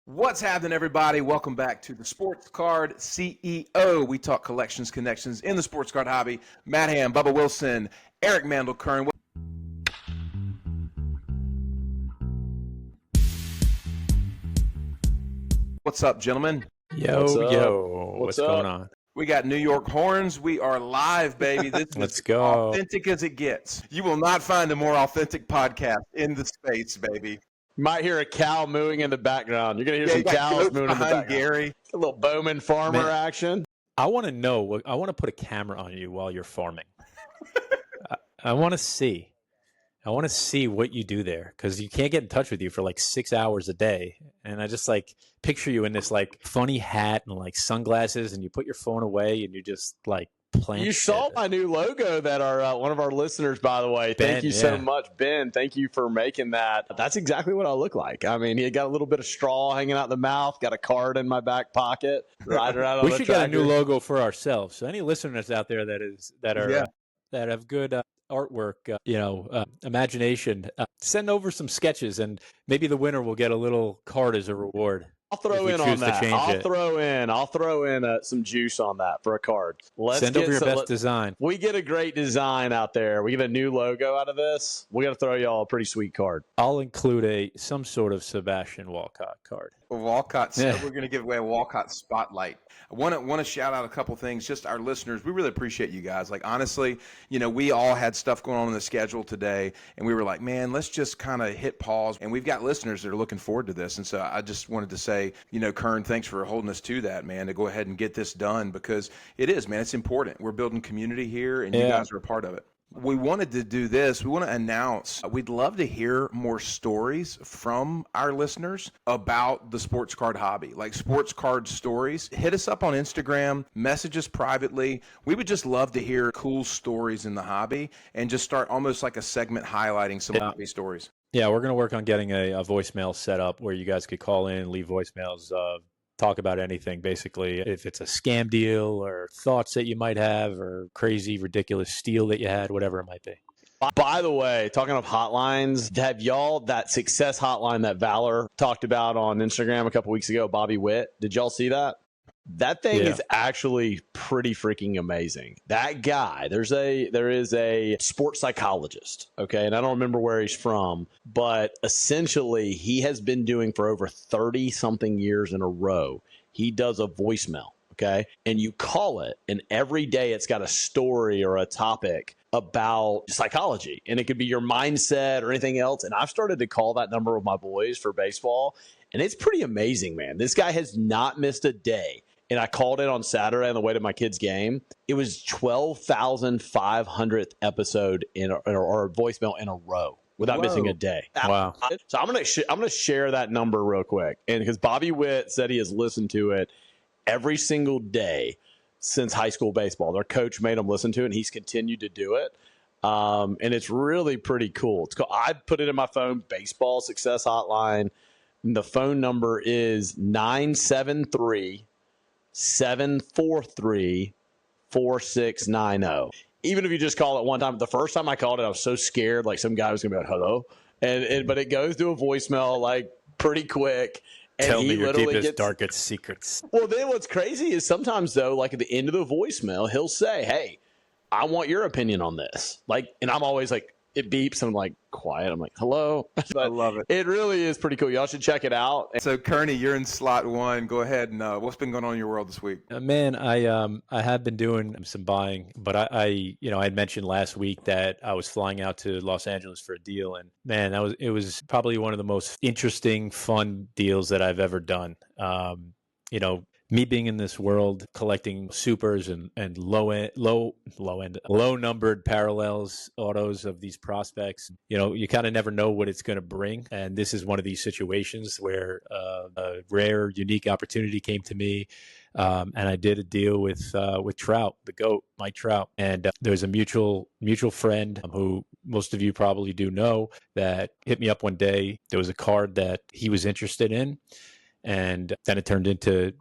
What's happening, everybody? Welcome back to the Sports Card CEO. We talk collections, connections in the sports card hobby. Matt Ham, Bubba Wilson, Eric Mandelkern. What's up, gentlemen? What's going on? We got New York horns. We are live, baby. This Let's is go. authentic as it gets. You will not find a more authentic podcast in the space, baby. You might hear a cow mooing in the background. You're going to hear some cows mooing in the background. Gary. A little Bowman farmer action. I want to know. I want to put a camera on you while you're farming. I want to see. I want to see what you do there because you can't get in touch with you for like 6 hours a day. And I just like picture you in this like funny hat and like sunglasses, and you put your phone away and you just like playing. You saw my new logo that one of our listeners, by the way. Thank you so much, Ben. Thank you for making that. That's exactly what I look like. I mean, he got a little bit of straw hanging out the mouth, got a card in my back pocket. Riding around on we should get a new logo for ourselves. So any listeners out there that have good artwork, imagination, send over some sketches, and maybe the winner will get a little card as a reward. I'll throw in on that. I'll throw in some juice on that for a card. Send over your best design. We get a great design out there. We get a new logo out of this. We got to throw y'all a pretty sweet card. I'll include some sort of Sebastian Walcott card. Walcott. So we're going to give away a Walcott spotlight. I want to shout out a couple things. Just our listeners, we really appreciate you guys. Like, honestly, we all had stuff going on in the schedule today, and we were like, man, let's just kind of hit pause. And we've got listeners that are looking forward to this. And so I just wanted to say, Kern, thanks for holding us to that, man, to go ahead and get this done, because it is, man, it's important. We're building community here, and you guys are a part of it. We wanted to do this. We want to announce, we'd love to hear more stories from our listeners about the sports card hobby, like sports card stories. Hit us up on Instagram, message us privately. We would just love to hear cool stories in the hobby and just start almost like a segment highlighting some hobby stories. Yeah, we're going to work on getting a voicemail set up where you guys could call in, leave voicemails, talk about anything, basically. If it's a scam deal or thoughts that you might have or crazy, ridiculous steal that you had, whatever it might be. By the way, talking of hotlines, have y'all that success hotline that Valor talked about on Instagram a couple weeks ago, Bobby Witt? Did y'all see that? That thing is actually pretty freaking amazing. That guy, there is a sports psychologist, okay, and I don't remember where he's from, but essentially he has been doing for over 30-something years in a row. He does a voicemail, okay, and you call it, and every day it's got a story or a topic about psychology, and it could be your mindset or anything else. And I've started to call that number with my boys for baseball, and it's pretty amazing, man. This guy has not missed a day. And I called it on Saturday on the way to my kid's game. It was 12,500th episode or voicemail in a row without missing a day. Wow! So I'm gonna share that number real quick, and because Bobby Witt said he has listened to it every single day since high school baseball. Their coach made him listen to it, and he's continued to do it. And it's really pretty cool. It's cool. I put it in my phone. Baseball Success Hotline. And the phone number is 973-743-4690. Even if you just call it one time, the first time I called it, I was so scared, like some guy was going to be like, hello. But it goes through a voicemail like pretty quick. And tell me your deepest, darkest secrets. Well, then what's crazy is sometimes, though, like at the end of the voicemail, he'll say, hey, I want your opinion on this. Like, and I'm always like, it beeps, and I'm like, quiet. I'm like, hello. I love it. It really is pretty cool. Y'all should check it out. So, Kearney, you're in slot one. Go ahead and what's been going on in your world this week? Man, I have been doing some buying, but I had mentioned last week that I was flying out to Los Angeles for a deal, and man, it was probably one of the most interesting, fun deals that I've ever done. Me being in this world, collecting supers and low numbered parallels, autos of these prospects, you kind of never know what it's going to bring. And this is one of these situations where a rare, unique opportunity came to me. And I did a deal with Trout, the GOAT, Mike Trout. And there's a mutual friend who most of you probably do know that hit me up one day. There was a card that he was interested in. And then it turned into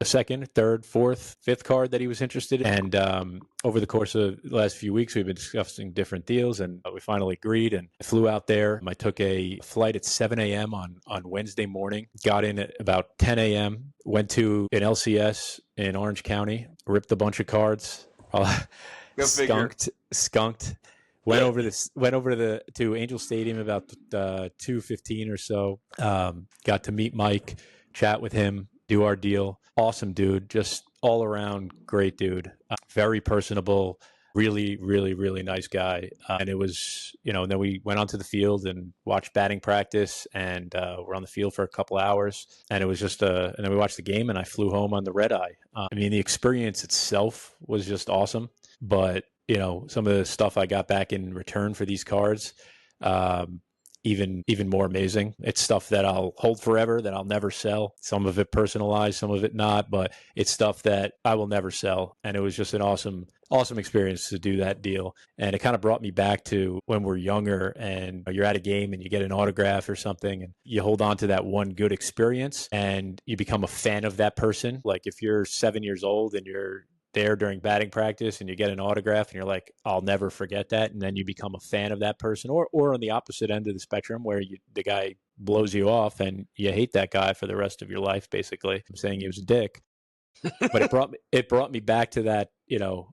a second, third, fourth, fifth card that he was interested in. And over the course of the last few weeks, we've been discussing different deals, and we finally agreed. And I flew out there. I took a flight at 7 a.m. on Wednesday morning, got in at about 10 a.m., went to an LCS in Orange County, ripped a bunch of cards, skunked. Went over to Angel Stadium about 2:15 or so. Got to meet Mike, chat with him, do our deal. Awesome dude, just all around great dude. Very personable, really, really, really nice guy. And it was, and then we went onto the field and watched batting practice, and we're on the field for a couple hours. And it was just and then we watched the game, and I flew home on the red eye. I mean, the experience itself was just awesome, but some of the stuff I got back in return for these cards, even more amazing. It's stuff that I'll hold forever, that I'll never sell. Some of it personalized, some of it not, but it's stuff that I will never sell. And it was just an awesome experience to do that deal. And it kind of brought me back to when we're younger and you're at a game and you get an autograph or something, and you hold on to that one good experience and you become a fan of that person. Like if you're 7 years old and you're there during batting practice and you get an autograph and you're like, I'll never forget that, and then you become a fan of that person, or on the opposite end of the spectrum where the guy blows you off and you hate that guy for the rest of your life. Basically, I'm saying he was a dick, but it brought me back to that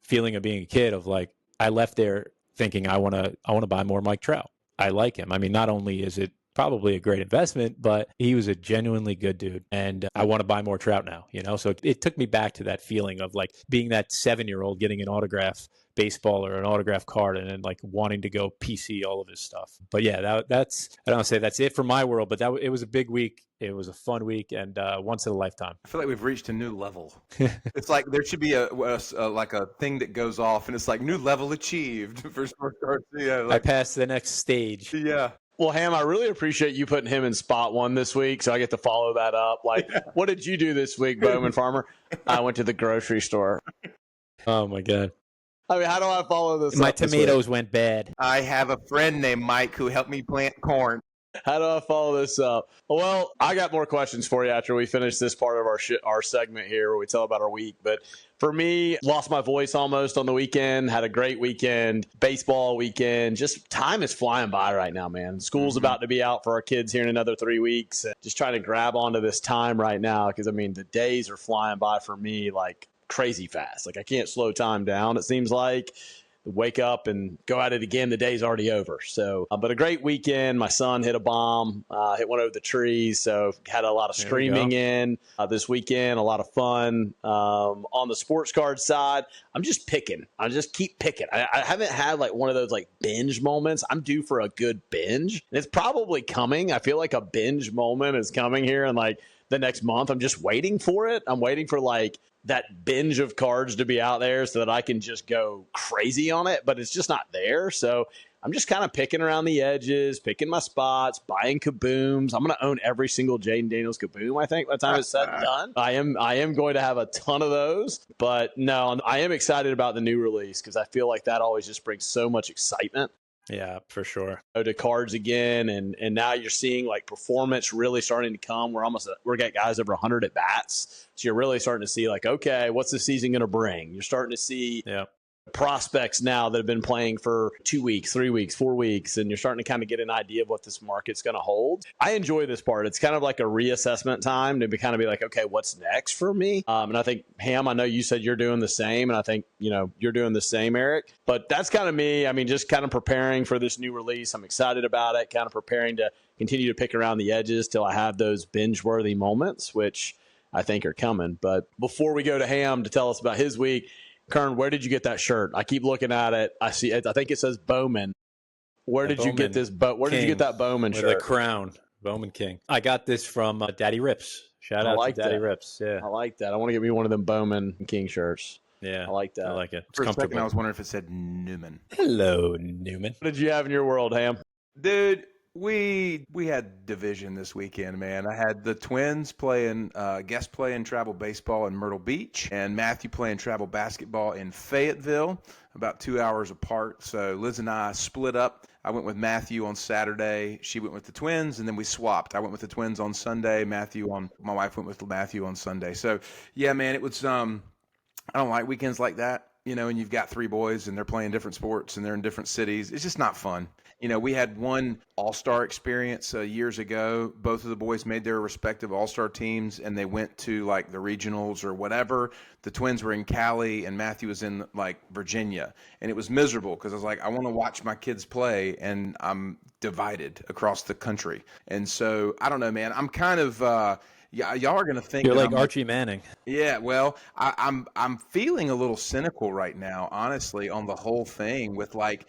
feeling of being a kid, of like, I left there thinking I want to buy more Mike Trout. I like him. I mean, not only is it probably a great investment, but he was a genuinely good dude, and I want to buy more Trout now, so it took me back to that feeling of like being that 7-year-old getting an autograph baseball or an autograph card and then like wanting to go PC all of his stuff. But yeah, that's, I don't want to say that's it for my world, but it was a big week. It was a fun week, and once in a lifetime. I feel like we've reached a new level. It's like there should be a like a thing that goes off, and it's like new level achieved for sports cards. Yeah, I passed the next stage. Yeah. Well, Ham, I really appreciate you putting him in spot one this week, so I get to follow that up. Like, what did you do this week, Bowman Farmer? I went to the grocery store. Oh, my God. I mean, how do I follow this My up tomatoes went bad. I have a friend named Mike who helped me plant corn. How do I follow this up? Well, I got more questions for you after we finish this part of our segment here where we tell about our week. But for me, lost my voice almost on the weekend, had a great weekend, baseball weekend. Just time is flying by right now, man. School's about to be out for our kids here in another 3 weeks. Just trying to grab onto this time right now because, I mean, the days are flying by for me like crazy fast. Like I can't slow time down, it seems like. Wake up and go at it again. The day's already over. So, but a great weekend. My son hit a bomb, hit one over the trees. So had a lot of streaming in this weekend, a lot of fun. On the sports card side, I'm just picking. I just keep picking. I haven't had like one of those like binge moments. I'm due for a good binge. And it's probably coming. I feel like a binge moment is coming here in like the next month. I'm just waiting for it. I'm waiting for like that binge of cards to be out there so that I can just go crazy on it, but it's just not there. So I'm just kind of picking around the edges, picking my spots, buying kabooms. I'm going to own every single Jaden Daniels kaboom, I think, by the time it's said and done. I am going to have a ton of those, but no, I am excited about the new release because I feel like that always just brings so much excitement. Yeah, for sure. To cards again, and now you're seeing like performance really starting to come. We're got guys over 100 at bats, so you're really starting to see like, okay, what's the season going to bring? You're starting to see prospects now that have been playing for 2 weeks, 3 weeks, 4 weeks, and you're starting to kind of get an idea of what this market's going to hold. I enjoy this part. It's kind of like a reassessment time to kind of be like, okay, what's next for me? And I think, Ham, I know you said you're doing the same, and I think, you're doing the same, Eric. But that's kind of me. I mean, just kind of preparing for this new release. I'm excited about it, kind of preparing to continue to pick around the edges till I have those binge-worthy moments, which I think are coming. But before we go to Ham to tell us about his week, Kern, where did you get that shirt? I keep looking at it. I see it. I think it says Bowman. Where did you get this? Where did you get that Bowman shirt? With a crown, Bowman King. I got this from Daddy Rips. Shout out to Daddy Rips. Yeah, I like that. I want to get me one of them Bowman King shirts. Yeah, I like that. I like it. It's For a comfortable. second, I was wondering if it said Newman. Hello, Newman. What did you have in your world, Ham? Dude, we had division this weekend, man. I had the Twins playing guest playing travel baseball in Myrtle Beach, and Matthew playing travel basketball in Fayetteville, about 2 hours apart. So Liz and I split up. I went with Matthew on Saturday. She went with the twins, and then we swapped. I went with the twins on Sunday. My wife went with Matthew on Sunday. So, yeah, man, it was. I don't like weekends like that, and you've got three boys and they're playing different sports and they're in different cities. It's just not fun. We had one all-star experience years ago. Both of the boys made their respective all-star teams and they went to like the regionals or whatever. The twins were in Cali and Matthew was in like Virginia, and it was miserable because I was like, I want to watch my kids play and I'm divided across the country. And so I don't know, man, I'm kind of, yeah, y'all are gonna think You're that like I'm Archie Manning. yeah, well, I'm feeling a little cynical right now, honestly, on the whole thing with like,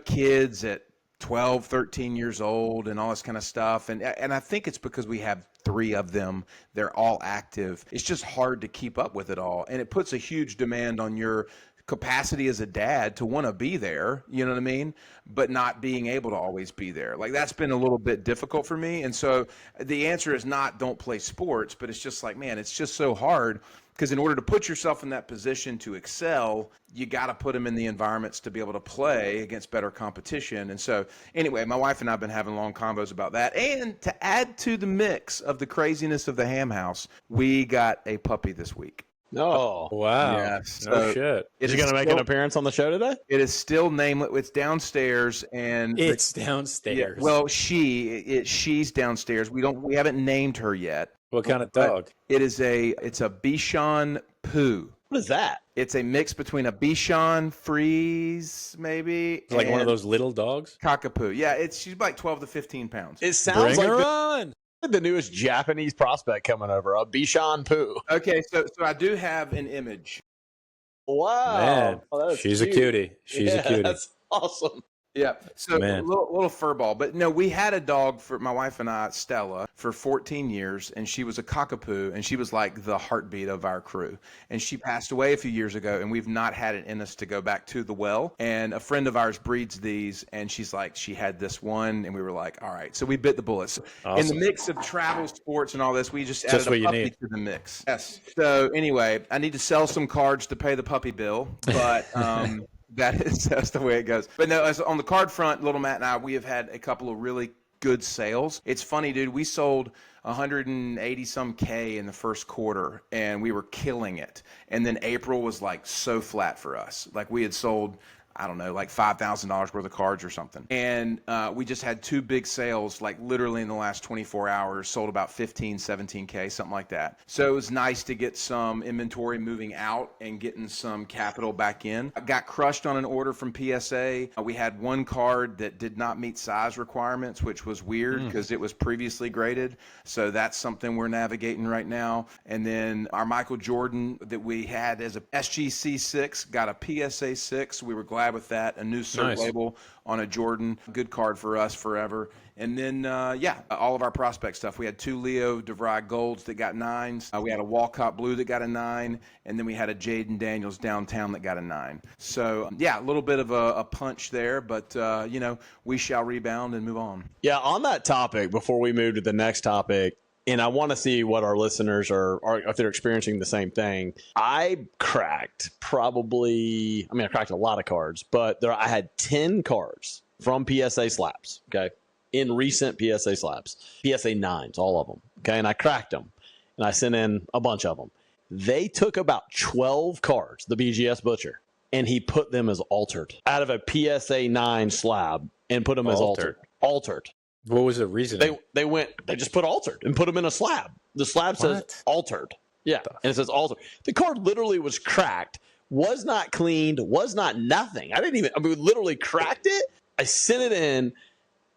kids at 12, 13 years old and all this kind of stuff. And I think it's because we have three of them. They're all active. It's just hard to keep up with it all. And it puts a huge demand on your capacity as a dad to want to be there, you know what I mean? But not being able to always be there. Like that's been a little bit difficult for me. And so the answer is not don't play sports, but it's just like, man, it's just so hard because in order to put yourself in that position to excel, you got to put them in the environments to be able to play against better competition. And so anyway, my wife and I have been having long combos about that. And to add to the mix of the craziness of the Ham House, we got a puppy this week. Oh, Wow. Yes. No shit. is he going to make an appearance on the show today? It is still nameless. It's downstairs, and It's downstairs. yeah, well, she's downstairs. We haven't named her yet. What kind of But dog? it's a Bichon Poo. What is that? It's a mix between a Bichon Frise, maybe, It's like one of and those little dogs. Cockapoo. Yeah, she's like 12 to 15 pounds. It sounds Bring her like on. the newest Japanese prospect coming over, a Bichon Poo. Okay, so I do have an image. Wow. Man, Oh, that's she's cute. a cutie. She's a Yeah, cutie. That's awesome. Yeah, so Man. a little fur ball. But no, we had a dog for my wife and I, Stella, for 14 years, and she was a cockapoo, and she was like the heartbeat of our crew. And she passed away a few years ago, and we've not had it in us to go back to the well. And a friend of ours breeds these, and she had this one, and we were like, all right. So we bit the bullet. So in Awesome. the mix of travel, sports, and all this, we just Just added what a you puppy need. to the mix. Yes. So anyway, I need to sell some cards to pay the puppy bill, but that's the way it goes. But no, as on the card front, little Matt and I, we have had a couple of really good sales. It's funny, dude. We sold 180 some K in the first quarter, and we were killing it. And then April was like so flat for us. Like we had sold, I don't know, like $5,000 worth of cards or something. And we just had two big sales, like literally in the last 24 hours, sold about 15, 17K, something like that. So it was nice to get some inventory moving out and getting some capital back in. I got crushed on an order from PSA. We had one card that did not meet size requirements, which was weird because it was previously graded. So that's something we're navigating right now. And then our Michael Jordan that we had as a SGC 6 got a PSA 6. We were glad with that. A new cert Nice. label on a Jordan. Good card for us forever. And then, all of our prospect stuff. We had two Leo DeVry Golds that got 9s. We had a Walcott Blue that got a 9. And then we had a Jaden Daniels downtown that got a 9. So, a little bit of a punch there. But, we shall rebound and move on. Yeah, on that topic, before we move to the next topic, and I want to see what our listeners are if they're experiencing the same thing. I cracked I cracked a lot of cards, but I had 10 cards from PSA slaps, okay, in recent PSA slaps, PSA 9s, all of them, okay, and I cracked them, and I sent in a bunch of them. They took about 12 cards, the BGS Butcher, and he put them as altered out of a PSA 9 slab and put them as altered. What was the reason? They just put altered and put them in a slab. The slab says altered. Yeah. And it says altered. The card literally was cracked, was not cleaned, was not nothing. We literally cracked it. I sent it in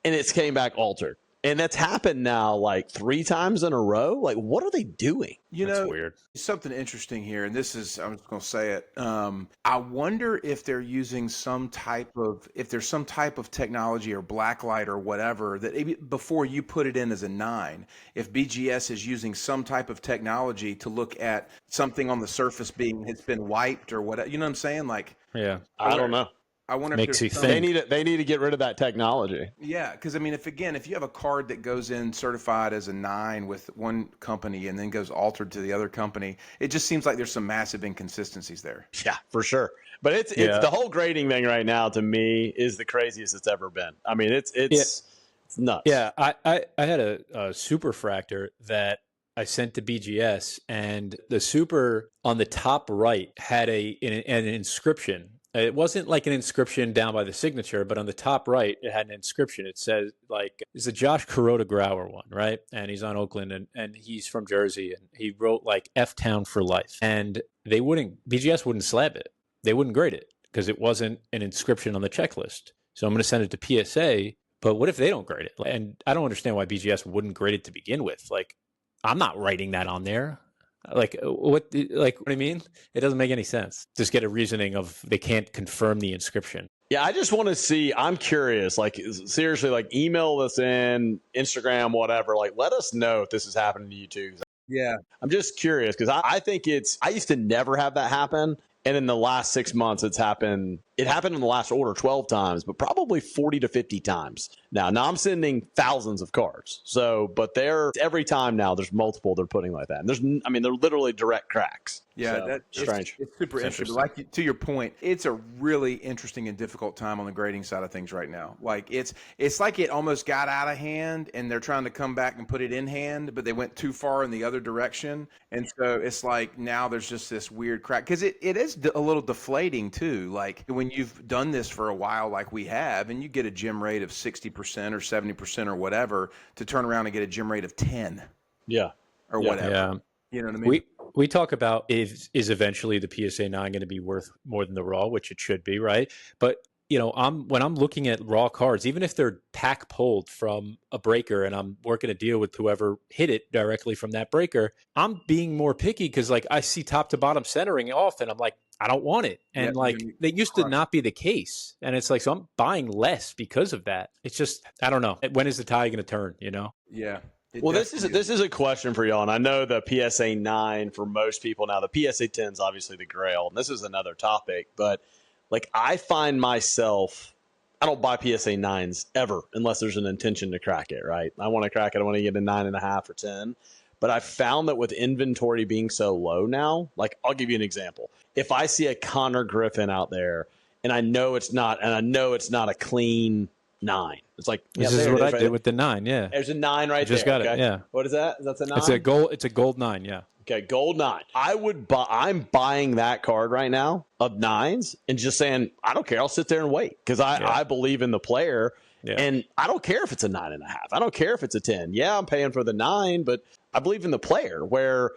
and it came back altered. And that's happened now like 3 times in a row. Like, what are they doing? That's weird. Something interesting here, and this is, I'm just going to say it. I wonder if they're using if there's some type of technology or blacklight or whatever that before you put it in as a 9, if BGS is using some type of technology to look at something on the surface it's been wiped or whatever, you know what I'm saying? Like, Yeah. I don't know. I wonder Makes if you there's think. They need to get rid of that technology. Yeah, because I mean, if you have a card that goes in certified as a 9 with one company and then goes altered to the other company, it just seems like there's some massive inconsistencies there. Yeah, for sure. But it's Yeah. the whole grading thing right now to me is the craziest it's ever been. I mean, it's nuts. Yeah, I had a superfractor that I sent to BGS, and the super on the top right had an inscription. It wasn't like an inscription down by the signature, but on the top right, it had an inscription. It says, like, it's a Josh Kuroda Grauer one, right? And he's on Oakland, and he's from Jersey, and he wrote, like, F-Town for life. And BGS wouldn't slab it. They wouldn't grade it because it wasn't an inscription on the checklist. So I'm going to send it to PSA. But what if they don't grade it? And I don't understand why BGS wouldn't grade it to begin with. Like, I'm not writing that on there. Like what I mean? It doesn't make any sense. Just get a reasoning of they can't confirm the inscription. Yeah, I just want to see. I'm curious. Like, seriously, like, email us in, Instagram, whatever. Like, let us know if this is happening to you too. Yeah. I'm just curious because I think I used to never have that happen. And in the last 6 months, it's happened. It happened in the last order 12 times, but probably 40 to 50 times. Now I'm sending thousands of cards. So, but every time now there's multiple they're putting like that. And they're literally direct cracks. Yeah, so, that's strange. It's super interesting. Like, to your point, it's a really interesting and difficult time on the grading side of things right now. Like it's like it almost got out of hand, and they're trying to come back and put it in hand, but they went too far in the other direction, and so it's like now there's just this weird crack because it is a little deflating too. Like when you've done this for a while, like we have, and you get a gem rate of 60% or 70% or whatever, to turn around and get a gem rate of 10, or whatever. Yeah. You know what I mean? We talk about is eventually the PSA 9 going to be worth more than the raw, which it should be, right? But when I'm looking at raw cards, even if they're pack pulled from a breaker and I'm working a deal with whoever hit it directly from that breaker, I'm being more picky because, like, I see top to bottom centering off, and I'm like, I don't want it. And that used to not be the case. And it's like, so I'm buying less because of that. It's just, I don't know. When is the tide going to turn? Yeah. Well, this is a question for y'all, and I know the PSA 9 for most people now. The PSA 10 is obviously the grail, and this is another topic. But like, I find myself, I don't buy PSA 9s ever unless there's an intention to crack it. Right? I want to crack it. I want to get a 9.5 or 10. But I found that with inventory being so low now, like, I'll give you an example. If I see a Connor Griffin out there, and I know it's not a clean 9. It's like, this is what I did with the 9. Yeah, there's a 9 right there. Just got it. Yeah. What is that? That's a 9. It's a gold 9. Yeah. Okay, gold 9. I'm buying that card right now of 9s and just saying, I don't care. I'll sit there and wait because I believe in the player. Yeah. And I don't care if it's a 9.5. I don't care if it's a 10. Yeah, I'm paying for the 9, but I believe in the player, where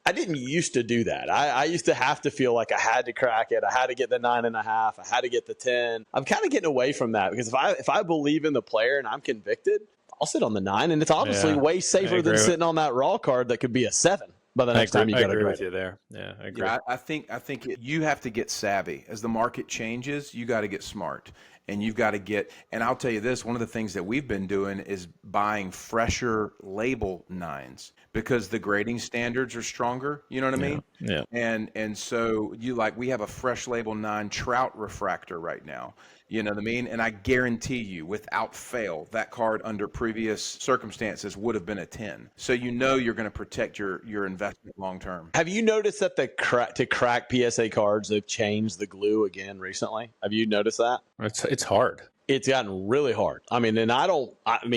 I didn't used to do that. I used to have to feel like I had to crack it. I had to get the 9.5. I had to get the 10. I'm kind of getting away from that because if I believe in the player and I'm convicted, I'll sit on the 9, and it's obviously way safer than sitting on that raw card that could be a 7 by the next time you go to grade. I agree with you there. Yeah, I agree. Yeah, I think you have to get savvy. As the market changes, you got to get smart. And you've got to and I'll tell you this, one of the things that we've been doing is buying fresher label 9s because the grading standards are stronger. You know what I mean? Yeah. And so we have a fresh label 9 Trout refractor right now. You know what I mean? And I guarantee you, without fail, that card under previous circumstances would have been a 10. So you're going to protect your investment long term. Have you noticed that to crack PSA cards, they've changed the glue again recently? Have you noticed that? It's hard. It's gotten really hard. I mean,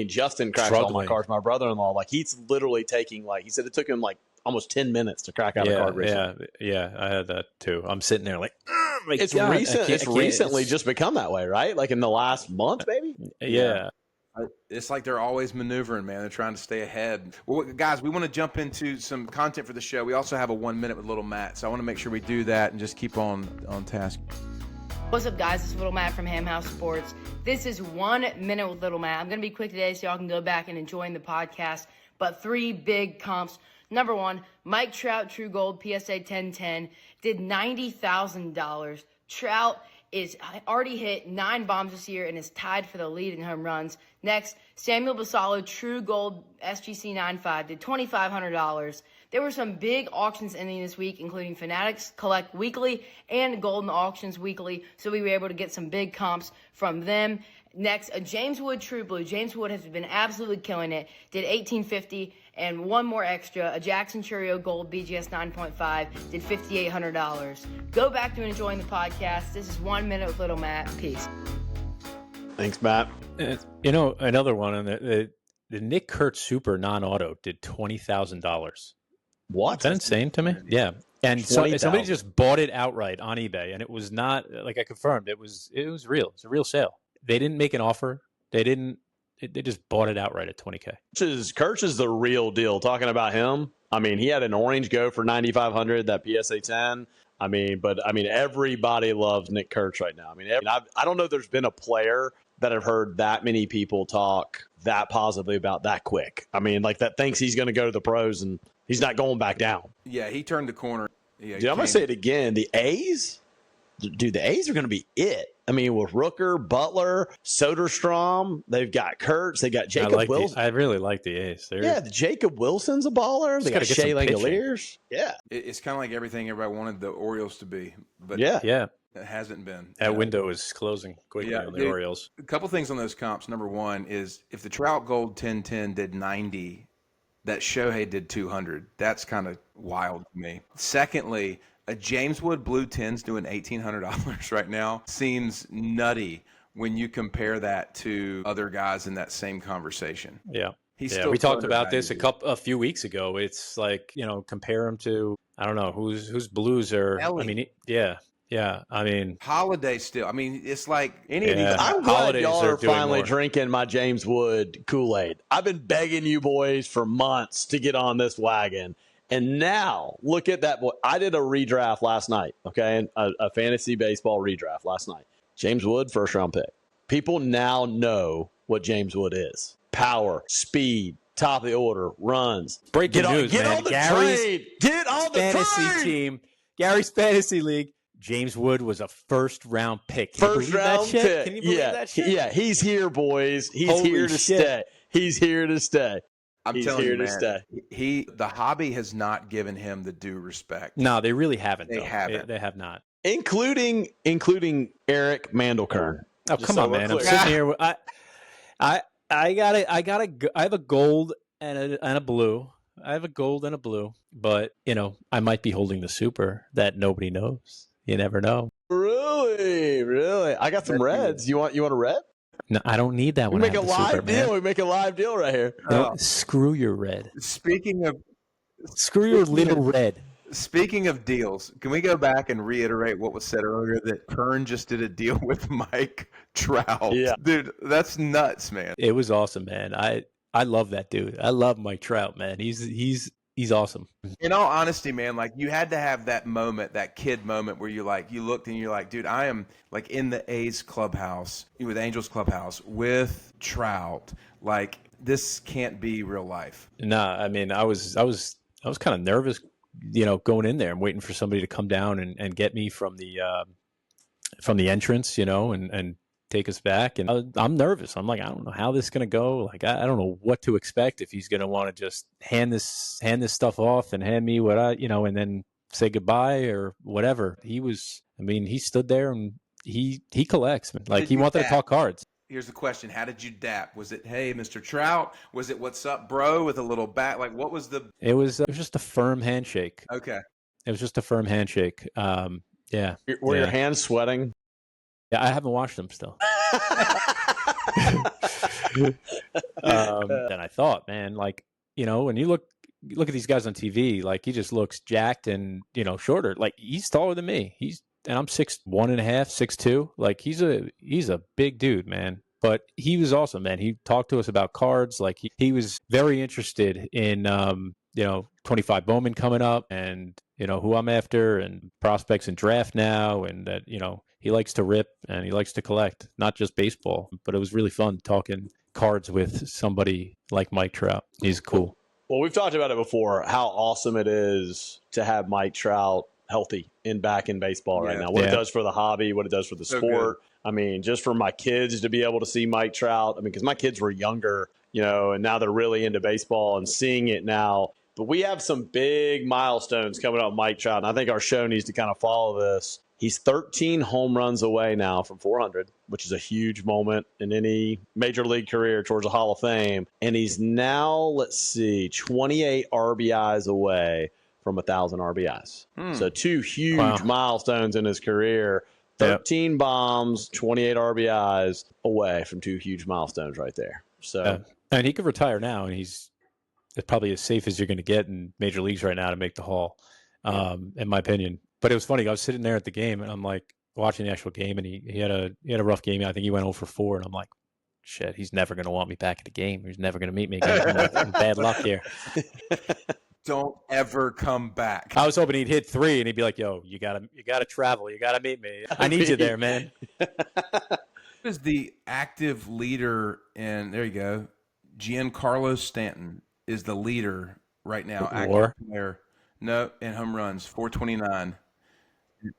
Justin cracks all my cards. My brother-in-law, like, he's literally taking, like, he said it took him like almost 10 minutes to crack out a card recently. Yeah, I had that too. I'm sitting there like, it's recent. It's recently just become that way, right? Like in the last month, maybe. Yeah. It's like they're always maneuvering, man. They're trying to stay ahead. Well, guys, we want to jump into some content for the show. We also have a 1 minute with Little Matt, so I want to make sure we do that and just keep on task. What's up, guys? It's Little Matt from Ham House Sports. This is 1 minute with Little Matt. I'm going to be quick today so y'all can go back and enjoy the podcast. But 3 big comps. Number 1, Mike Trout True Gold PSA 1010 did $90,000. Trout is already hit 9 bombs this year and is tied for the lead in home runs. Next, Samuel Basallo, True Gold SGC 95, did $2,500. There were some big auctions ending this week, including Fanatics Collect Weekly and Golden Auctions Weekly, so we were able to get some big comps from them. Next, a James Wood True Blue. James Wood has been absolutely killing it. Did $1,850, and one more extra. A Jackson Churio Gold BGS 9.5 did $5,800. Go back to enjoying the podcast. This is 1 Minute with Little Matt. Peace. Thanks, Matt. You know, another one on the Nick Kurtz Super non-auto did $20,000. What? Is that insane to me? Yeah. And so, 20,000. somebody just bought it outright on eBay, and it was not, like I confirmed, it was real. It's a real sale. They didn't make an offer. They just bought it outright at $20K. Kurtz is the real deal. Talking about him, I mean, he had an orange go for $9,500, that PSA 10. I mean, everybody loves Nick Kurtz right now. I mean, I don't know if there's been a player that I've heard that many people talk that positively about that quick. I mean, like, that thinks he's going to go to the pros and he's not going back down. Yeah, he turned the corner. Yeah, Dude, I'm going to say it again. The A's, dude, the A's are going to be it. I mean, with Rooker, Butler, Soderstrom, they've got Kurtz, they got Jacob Wilson. I really like the A's. Yeah, the Jacob Wilson's a baller. They got Shea Langoliers. Yeah. It's kind of like everything everybody wanted the Orioles to be. But yeah. It hasn't been. That window is closing quickly on the Orioles. A couple things on those comps. Number one is if the Trout Gold 1010 did 90, that Shohei did 200. That's kind of wild to me. Secondly, a James Wood Blue 10's doing $1,800 right now seems nutty when you compare that to other guys in that same conversation. Yeah. We talked about this a few weeks ago. It's like, compare him to, I don't know, whose blues are, Ellie. I mean, yeah. I mean, Holiday still. I mean, it's like any of these. I'm glad y'all are finally drinking my James Wood Kool-Aid. I've been begging you boys for months to get on this wagon. And now, look at that. I did a redraft last night, okay? A fantasy baseball redraft last night. James Wood, first-round pick. People now know what James Wood is. Power, speed, top of the order, runs. Breaking news, man. Get on the trade. Get on the fantasy team. Gary's fantasy league. James Wood was a first-round pick. First-round pick. Can you believe that shit? Yeah, he's here, boys. He's here to stay. He's here to stay. I'm telling you, man, the hobby has not given him the due respect. No, they really haven't. They haven't. They have not. Including Eric Mandelkern. Oh, come on, man! I'm sitting here. I have a gold and a blue. I have a gold and a blue, but I might be holding the super that nobody knows. You never know. Really. I got some reds. You want a red? No, I don't need that one. We make a live deal. We make a live deal right here. Screw your red. Screw your little red. Speaking of deals, can we go back and reiterate what was said earlier that Kern just did a deal with Mike Trout? Yeah. Dude, that's nuts, man. It was awesome, man. I love that dude. I love Mike Trout, man. He's awesome. In all honesty, man, like you had to have that moment, that kid moment where you looked and you're like, dude, I am like in the A's clubhouse, with Angels clubhouse with Trout. Like this can't be real life. Nah, I mean, I was kind of nervous, going in there and waiting for somebody to come down and get me from the entrance, and take us back. And I'm nervous. I'm like, I don't know how this is going to go. Like, I don't know what to expect if he's going to want to just hand this stuff off and hand me what and then say goodbye or whatever. He stood there and he collects. Like he wanted to talk cards. Here's the question. How did you dap? Was it, hey, Mr. Trout? Was it, what's up, bro? With a little bat? Like, what was the... It was just a firm handshake. Okay. It was just a firm handshake. Yeah. Were your hands sweating? Yeah, I haven't washed them still. And I thought, man, like, when you look at these guys on TV, like he just looks jacked and, shorter. Like he's taller than me. And I'm 6'1.5", 6'2". Like he's a big dude, man. But he was awesome, man. He talked to us about cards. Like he was very interested in 25 Bowman coming up and who I'm after and prospects and draft now, and that he likes to rip and he likes to collect, not just baseball. But it was really fun talking cards with somebody like Mike Trout. He's cool. Well, we've talked about it before, how awesome it is to have Mike Trout healthy and back in baseball right Yeah. now. What it Yeah. does for the hobby, what it does for the So sport. I mean, just for my kids to be able to see Mike Trout. I mean, because my kids were younger, and now they're really into baseball and seeing it now. But we have some big milestones coming up with Mike Trout, and I think our show needs to kind of follow this. He's 13 home runs away now from 400, which is a huge moment in any major league career towards a Hall of Fame. And he's now, 28 RBIs away from 1,000 RBIs. So 2 huge milestones in his career. 13 bombs, 28 RBIs away from 2 huge milestones right there. So, and he could retire now, and he's probably as safe as you're going to get in major leagues right now to make the Hall, in my opinion. But it was funny. I was sitting there at the game, and I'm like watching the actual game, and he had a rough game. I think he went 0 for 4, and I'm like, shit, he's never going to want me back at the game. He's never going to meet me again. I'm like, bad luck here. Don't ever come back. I was hoping he'd hit 3, and he'd be like, yo, you gotta travel. You gotta meet me. I need you there, man. Is the active leader in, there you go, Giancarlo Stanton is the leader right now. Active player. No, in home runs, 429.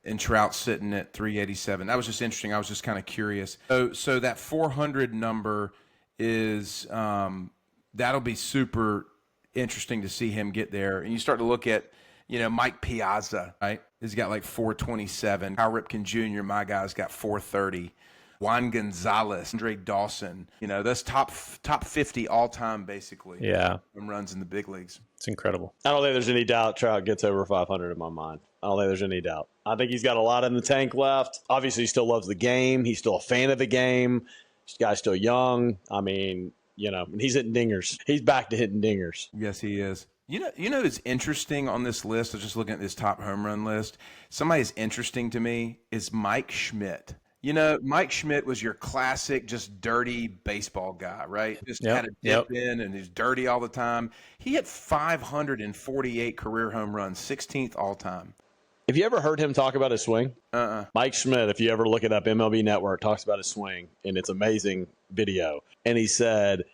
And Trout sitting at 387. That was just interesting. I was just kind of curious. So that 400 number is that'll be super interesting to see him get there. And you start to look at, Mike Piazza, right? He's got like 427. Kyle Ripken Jr., my guy's got 430. Juan Gonzalez, Andre Dawson, that's top 50 all time, basically. Yeah. Home runs in the big leagues. It's incredible. I don't think there's any doubt Trout gets over 500 in my mind. I don't think there's any doubt. I think he's got a lot in the tank left. Obviously, he still loves the game. He's still a fan of the game. This guy's still young. I mean, and he's hitting dingers. He's back to hitting dingers. Yes, he is. It's interesting on this list. I was just looking at this top home run list. Somebody who's interesting to me is Mike Schmidt. Mike Schmidt was your classic, just dirty baseball guy, right? Just had a dip in and he's dirty all the time. He hit 548 career home runs, 16th all time. Have you ever heard him talk about his swing? Mike Schmidt, if you ever look it up, MLB Network talks about his swing, and it's amazing video. And he said,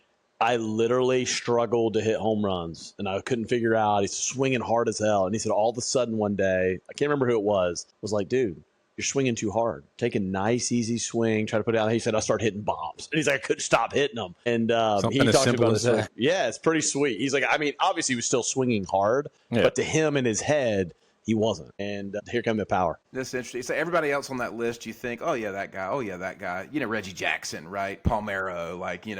I literally struggled to hit home runs, and I couldn't figure out. He's swinging hard as hell. And he said all of a sudden one day, I can't remember who it was like, dude, you're swinging too hard. Take a nice, easy swing. Try to put it out. He said, I started hitting bombs. And he's like, I couldn't stop hitting them. And he talked about this. Yeah, it's pretty sweet. He's like, I mean, obviously he was still swinging hard, but to him in his head, he wasn't. And here come the power. That's interesting. So everybody else on that list, you think, oh, yeah, that guy. Oh, yeah, that guy. Reggie Jackson, right? Palmeiro. Like, you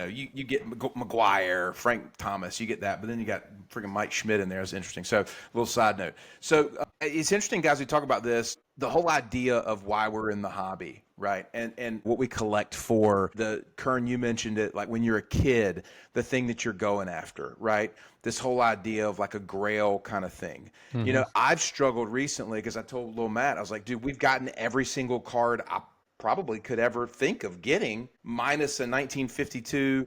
get McGuire, Frank Thomas. You get that. But then you got freaking Mike Schmidt in there. It's interesting. So a little side note. So it's interesting, guys, we talk about this, the whole idea of why we're in the hobby, right? And what we collect for. Kern, you mentioned it, like when you're a kid, the thing that you're going after, right? This whole idea of like a grail kind of thing. Mm-hmm. I've struggled recently because I told Lil Matt, I was like, dude, we've gotten every single card I probably could ever think of getting, minus a 1952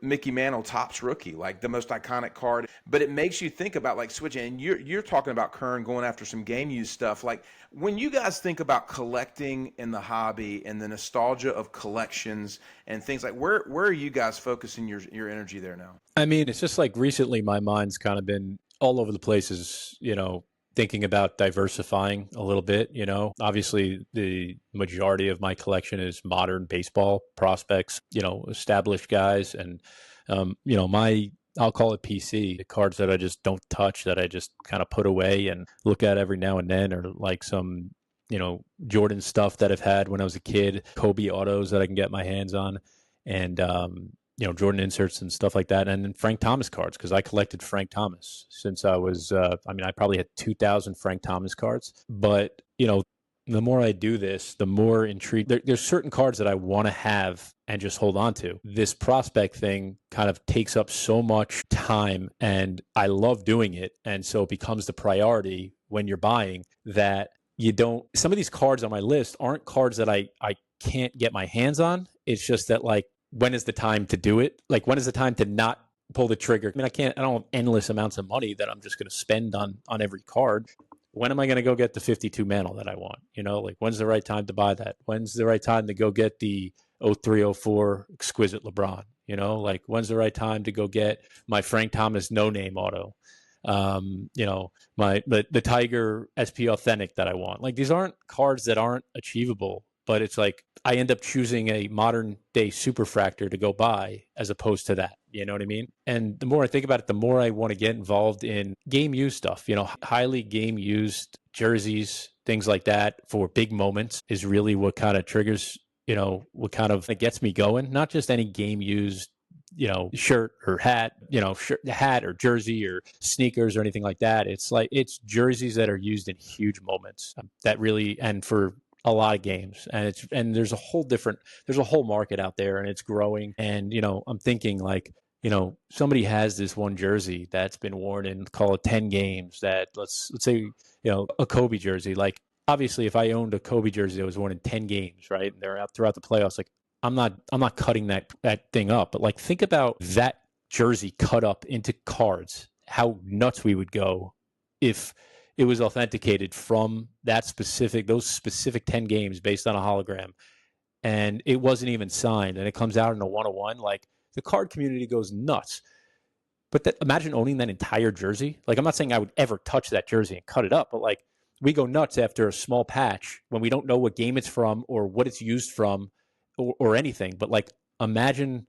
Mickey Mantle Topps rookie, like the most iconic card. But it makes you think about like switching. And you're talking about Kern going after some game use stuff. Like when you guys think about collecting in the hobby and the nostalgia of collections and things like, where are you guys focusing your energy there now? I mean, it's just like recently my mind's kind of been all over the places, thinking about diversifying a little bit. Obviously the majority of my collection is modern baseball prospects, established guys. And, I'll call it PC, the cards that I just don't touch, that I just kind of put away and look at every now and then, or like some, Jordan stuff that I've had when I was a kid, Kobe autos that I can get my hands on, and, Jordan inserts and stuff like that. And then Frank Thomas cards, because I collected Frank Thomas since I was, I probably had 2,000 Frank Thomas cards. But, the more I do this, the more intrigued. There's certain cards that I want to have and just hold on to. This prospect thing kind of takes up so much time, and I love doing it. And so it becomes the priority when you're buying that some of these cards on my list aren't cards that I can't get my hands on. It's just that, like, when is the time to do it? Like, when is the time to not pull the trigger? I mean, I don't have endless amounts of money that I'm just going to spend on every card. When am I going to go get the 52 Mantle that I want? Like, when's the right time to buy that? When's the right time to go get the 0304 exquisite LeBron? Like, when's the right time to go get my Frank Thomas no-name auto? You know, the Tiger SP Authentic that I want. Like, these aren't cards that aren't achievable, but it's like I end up choosing a modern day superfractor to go buy as opposed to that. You know what I mean? And the more I think about it, the more I want to get involved in game used stuff. You know, highly game used jerseys, things like that for big moments is really what kind of triggers, you know, what kind of it gets me going. Not just any game used, you know, shirt or hat, you know, hat or jersey or sneakers or anything like that. It's like it's jerseys that are used in huge moments that really, and for a lot of games, and there's a whole market out there, and it's growing. And you know, I'm thinking like, you know, somebody has this one jersey that's been worn in, call it 10 games, that let's say, you know, a Kobe jersey. Like, obviously if I owned a Kobe jersey that was worn in 10 games, right, and they're out throughout the playoffs, like I'm not cutting that thing up. But like, think about that jersey cut up into cards, how nuts we would go if it was authenticated from those specific 10 games based on a hologram, and it wasn't even signed, and it comes out in a 101. Like, the card community goes nuts. But imagine owning that entire jersey. Like, I'm not saying I would ever touch that jersey and cut it up, but like, we go nuts after a small patch when we don't know what game it's from or what it's used from or anything. But like, imagine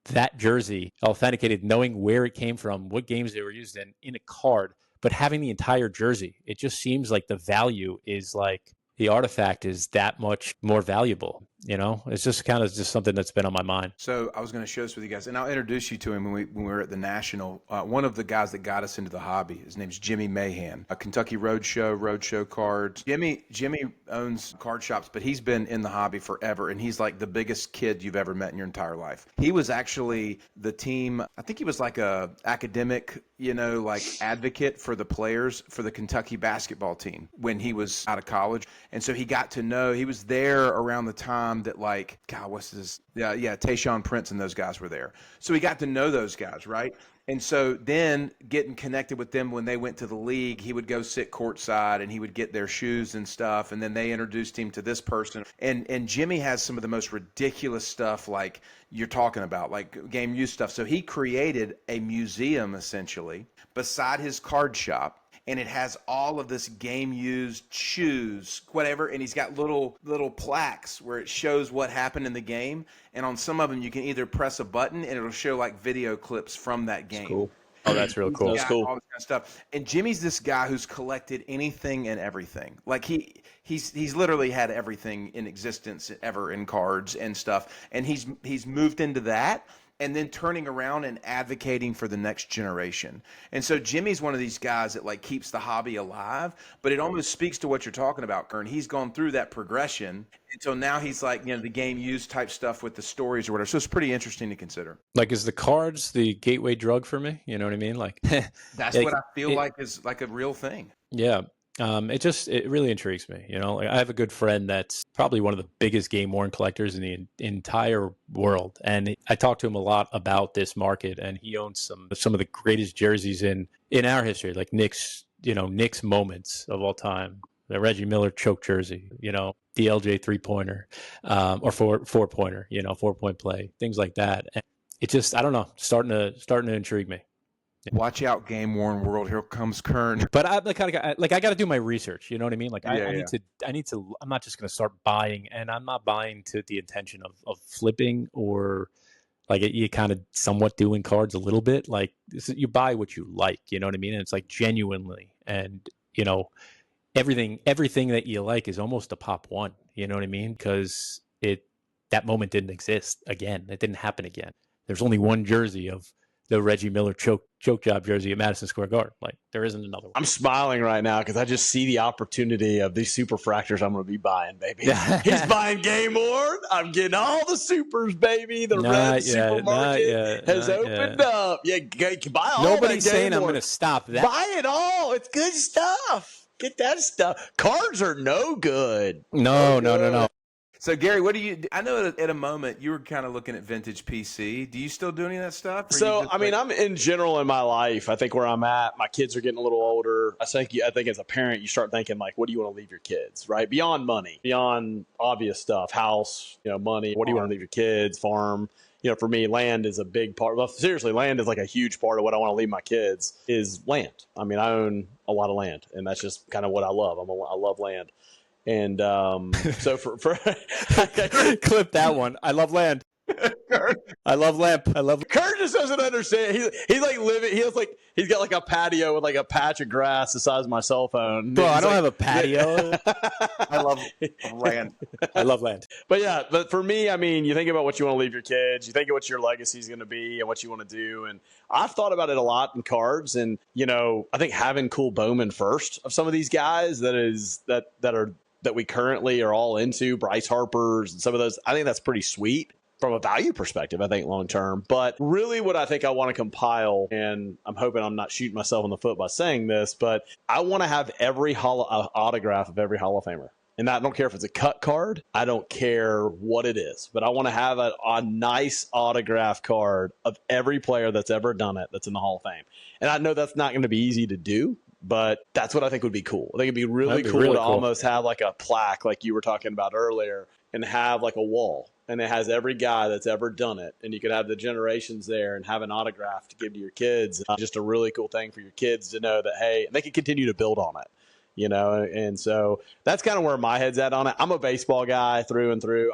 that jersey authenticated, knowing where it came from, what games they were used in a card, but having the entire jersey. It just seems like the value is like, the artifact is that much more valuable. You know, it's just kind of just something that's been on my mind. So I was going to share this with you guys, and I'll introduce you to him when we were at the National. One of the guys that got us into the hobby, his name's Jimmy Mahan, a Kentucky Roadshow cards. Jimmy owns card shops, but he's been in the hobby forever, and he's like the biggest kid you've ever met in your entire life. He was actually the team, I think he was like a academic, you know, like advocate for the players for the Kentucky basketball team when he was out of college. And so he got to know, he was there around the time that, like, God, what's this? Yeah, Tayshaun Prince and those guys were there. So he got to know those guys, right? And so then getting connected with them when they went to the league, he would go sit courtside and he would get their shoes and stuff. And then they introduced him to this person. And Jimmy has some of the most ridiculous stuff, like you're talking about, like game use stuff. So he created a museum essentially beside his card shop. And it has all of this game used shoes, whatever. And he's got little plaques where it shows what happened in the game. And on some of them, you can either press a button and it'll show like video clips from that game. That's cool. Oh, that's real cool. That's cool. All this kind of stuff. And Jimmy's this guy who's collected anything and everything. Like he's literally had everything in existence ever in cards and stuff. And he's moved into that, and then turning around and advocating for the next generation. And so Jimmy's one of these guys that like keeps the hobby alive, but it almost speaks to what you're talking about, Kern. He's gone through that progression. And so now he's like, you know, the game used type stuff with the stories or whatever. So it's pretty interesting to consider. Like, is the cards the gateway drug for me? You know what I mean? Like, that's what I feel like is like a real thing. Yeah. It really intrigues me. You know, like, I have a good friend that's probably one of the biggest game worn collectors in the entire world. And I talked to him a lot about this market, and he owns some of the greatest jerseys in our history, like Knicks moments of all time. The Reggie Miller choke jersey, you know, the LJ 3-pointer, or 4-pointer, you know, 4-point play, things like that. And it just, I don't know, starting to intrigue me. Watch out, game worn world. Here comes Kern. But I got to do my research. You know what I mean? Like, I need to. I'm not just going to start buying, and I'm not buying to the intention of flipping, or like you kind of somewhat doing cards a little bit. Like, you buy what you like. You know what I mean? And it's like genuinely, and you know, everything that you like is almost a pop one. You know what I mean? Because that moment didn't exist again. It didn't happen again. There's only one jersey of the Reggie Miller choke job jersey at Madison Square Garden. Like, there isn't another one. I'm smiling right now because I just see the opportunity of these super fractors I'm going to be buying, baby. He's buying game worn. I'm getting all the supers, baby. The red supermarket has opened up. Yeah, you can buy all Nobody's that saying game I'm worn. going to stop that. Buy it all. It's good stuff. Get that stuff. Cards are no good. No. So, Gary, what do you – I know at a moment you were kind of looking at vintage PC. Do you still do any of that stuff? So, I mean, I'm in general in my life, I think where I'm at, my kids are getting a little older. I think as a parent, you start thinking, like, what do you want to leave your kids, right? Beyond money, beyond obvious stuff, house, you know, money. What do you want to leave your kids, farm? for me, land is a big part. Well, seriously, land is like a huge part of what I want to leave my kids is land. I mean, I own a lot of land, and that's just kind of what I love. I love land. And so for clip that one. I love land. I love lamp. I love. Kurt just doesn't understand. He's like living. He's got like a patio with like a patch of grass the size of my cell phone. Bro, I don't like, have a patio. I love land. I love land. But for me, I mean, you think about what you want to leave your kids. You think of what your legacy is going to be and what you want to do. And I've thought about it a lot in cards. And I think having cool Bowman first of some of these guys that we currently are all into, Bryce Harper's and some of those, I think that's pretty sweet from a value perspective, I think long term. But really what I think I want to compile, and I'm hoping I'm not shooting myself in the foot by saying this, but I want to have every autograph of every Hall of Famer. And I don't care if it's a cut card. I don't care what it is. But I want to have a nice autograph card of every player that's ever done it that's in the Hall of Fame. And I know that's not going to be easy to do, but that's what I think would be cool. I think it'd be really cool to almost have like a plaque like you were talking about earlier and have like a wall. And it has every guy that's ever done it. And you could have the generations there and have an autograph to give to your kids. Just a really cool thing for your kids to know that, hey, they can continue to build on it. And so that's kind of where my head's at on it. I'm a baseball guy through and through.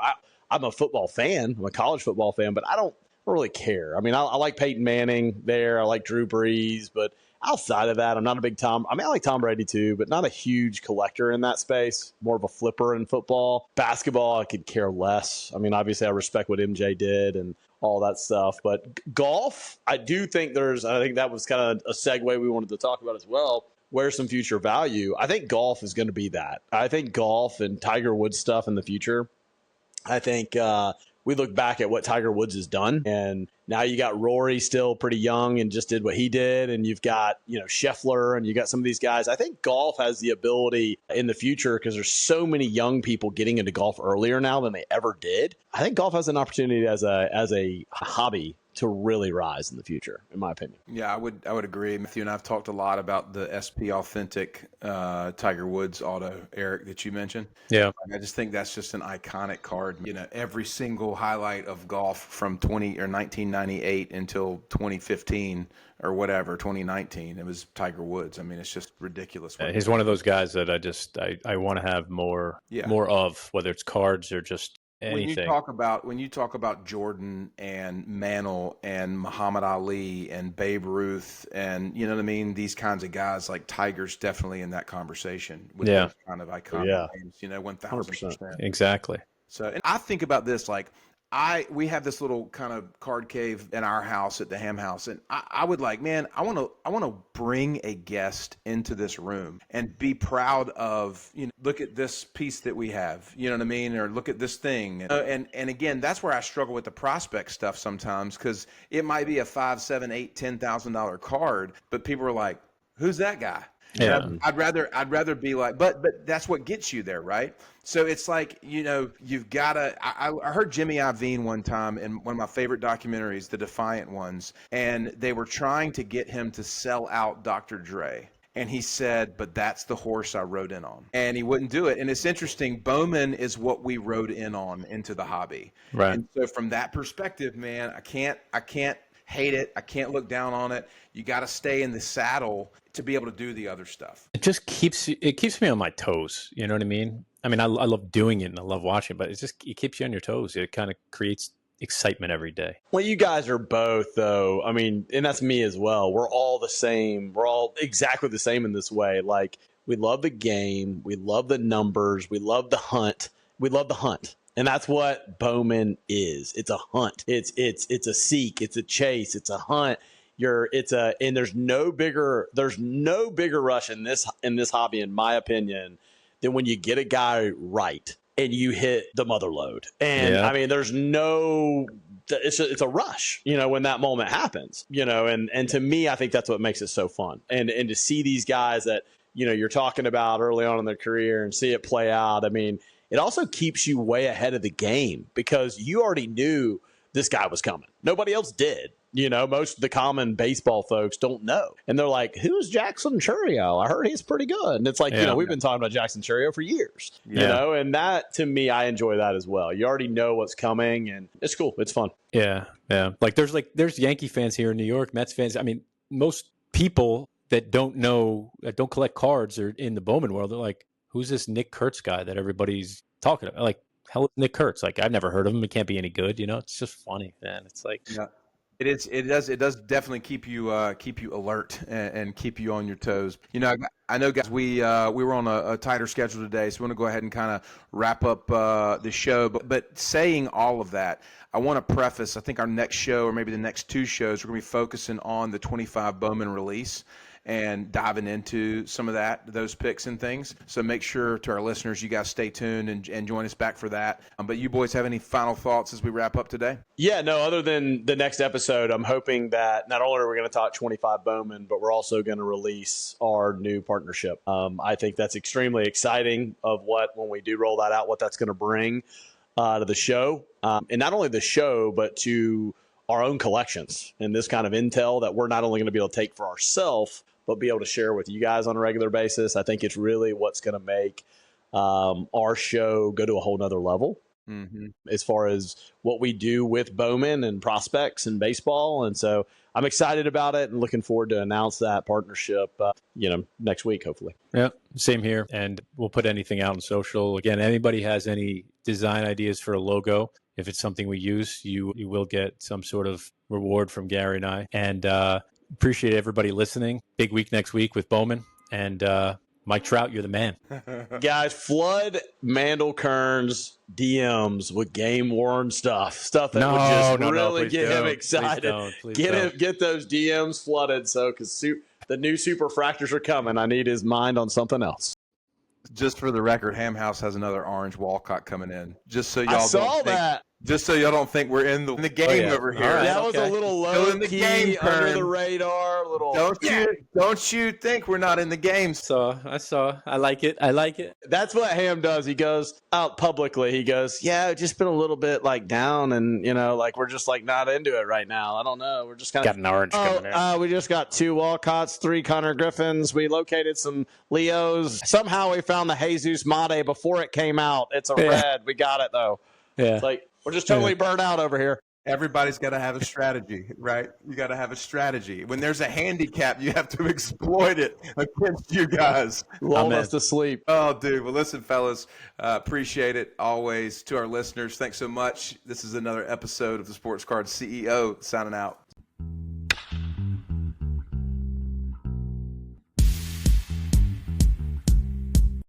I'm a football fan. I'm a college football fan, but I don't really care. I mean, I like Peyton Manning there. I like Drew Brees, but outside of that, I'm not a big I like Tom Brady too, but not a huge collector in that space. More of a flipper in football. Basketball, I could care less. I mean, obviously I respect what MJ did and all that stuff, but golf, I do think I think that was kind of a segue we wanted to talk about as well. Where's some future value? I think golf is going to be that. I think golf and Tiger Woods stuff in the future, I think we look back at what Tiger Woods has done, and now you got Rory still pretty young and just did what he did, and you've got Scheffler, and you got some of these guys. I think golf has the ability in the future, because there's so many young people getting into golf earlier now than they ever did. I think golf has an opportunity as a hobby to really rise in the future, in my opinion. Yeah, I would agree. Matthew and I have talked a lot about the SP Authentic Tiger Woods auto, Eric, that you mentioned. Yeah. I just think that's just an iconic card. Every single highlight of golf from 1998 until 2015 or whatever, 2019, it was Tiger Woods. I mean, it's just ridiculous. He's one of those guys that I want to have more of, whether it's cards or just anything. When you talk about Jordan and Mantle and Muhammad Ali and Babe Ruth and you know what I mean, these kinds of guys, like Tiger's definitely in that conversation with those kind of iconic names, 1,000%. Exactly. So, and I think about this like we have this little kind of card cave in our house at the Ham House, and I would like, man, I want to bring a guest into this room and be proud of, look at this piece that we have, you know what I mean, or look at this thing, and again, that's where I struggle with the prospect stuff sometimes, because it might be a $5,000, $7,000, $8,000, $10,000 card, but people are like, who's that guy? Yeah. I'd rather be like, but that's what gets you there, right? So it's like, you've got to, I heard Jimmy Iovine one time in one of my favorite documentaries, The Defiant Ones, and they were trying to get him to sell out Dr. Dre. And he said, but that's the horse I rode in on. And he wouldn't do it. And it's interesting. Bowman is what we rode in on into the hobby. Right. And so from that perspective, man, I can't hate it. I can't look down on it. You got to stay in the saddle to be able to do the other stuff. It just keeps me on my toes. You know what I mean? I mean, I love doing it and I love watching, but it keeps you on your toes. It kind of creates excitement every day. Well, you guys are both, though. I mean, and that's me as well. We're all the same. We're all exactly the same in this way. Like, we love the game. We love the numbers. We love the hunt. We love the hunt. And that's what Bowman is. It's a hunt. It's a seek. It's a chase. It's a hunt. And there's no bigger rush in this hobby, in my opinion, than when you get a guy right and you hit the mother load. And I mean, it's a rush, when that moment happens, and to me, I think that's what makes it so fun. And to see these guys that, you're talking about early on in their career and see it play out. I mean, it also keeps you way ahead of the game because you already knew this guy was coming. Nobody else did. most of the common baseball folks don't know. And they're like, who's Jackson Churio? I heard he's pretty good. And it's like, we've been talking about Jackson Churio for years, and that, to me, I enjoy that as well. You already know what's coming, and it's cool. It's fun. Yeah. There's Yankee fans here in New York, Mets fans. I mean, most people that don't collect cards or in the Bowman world, they're like, who's this Nick Kurtz guy that everybody's talking about? Like, hell is Nick Kurtz? Like, I've never heard of him. It can't be any good. It's just funny, man. It's like, It is. It does definitely keep you alert and keep you on your toes. I know, guys. We were on a tighter schedule today, so we want to go ahead and kind of wrap up the show. But saying all of that, I want to preface. I think our next show, or maybe the next two shows, we're going to be focusing on the 25 Bowman release and diving into some of those picks and things. So make sure, to our listeners, you guys stay tuned and join us back for that. But you boys have any final thoughts as we wrap up today? Yeah, no, other than the next episode, I'm hoping that not only are we going to talk 25 Bowman, but we're also going to release our new partnership. I think that's extremely exciting when we do roll that out, what that's going to bring to the show. And not only the show, but to our own collections and this kind of intel that we're not only going to be able to take for ourselves, but be able to share with you guys on a regular basis. I think it's really what's going to make our show go to a whole nother level as far as what we do with Bowman and prospects and baseball. And so I'm excited about it and looking forward to announce that partnership, next week, hopefully. Yeah, same here. And we'll put anything out on social. Again, anybody has any design ideas for a logo, if it's something we use, you will get some sort of reward from Gary and I. And appreciate everybody listening. Big week next week with Bowman. And Mike Trout, you're the man. Guys, flood Mandel Kern's DMs with game-worn stuff that would just really get him excited. Get those DMs flooded, because the new super fractors are coming. I need his mind on something else. Just for the record, Ham House has another orange Walcott coming in. Just so y'all I saw that. Just so y'all don't think we're in the game over here. Right, that was a little low key, under the radar. Don't you think we're not in the game? I saw. I like it. That's what Ham does. He goes out publicly. He goes, yeah, just been a little bit down, and we're just not into it right now. I don't know. We're just kind of got an orange coming in. We just got 2 Walcotts, 3 Connor Griffins. We located some Leos. Somehow we found the Jesus Mate before it came out. It's a red. We got it though. Yeah. It's we're just totally burned out over here. Everybody's got to have a strategy, right? You got to have a strategy. When there's a handicap, you have to exploit it against you guys. Lull us to sleep. Oh, dude. Well, listen, fellas, appreciate it always. To our listeners, thanks so much. This is another episode of the Sports Card CEO signing out.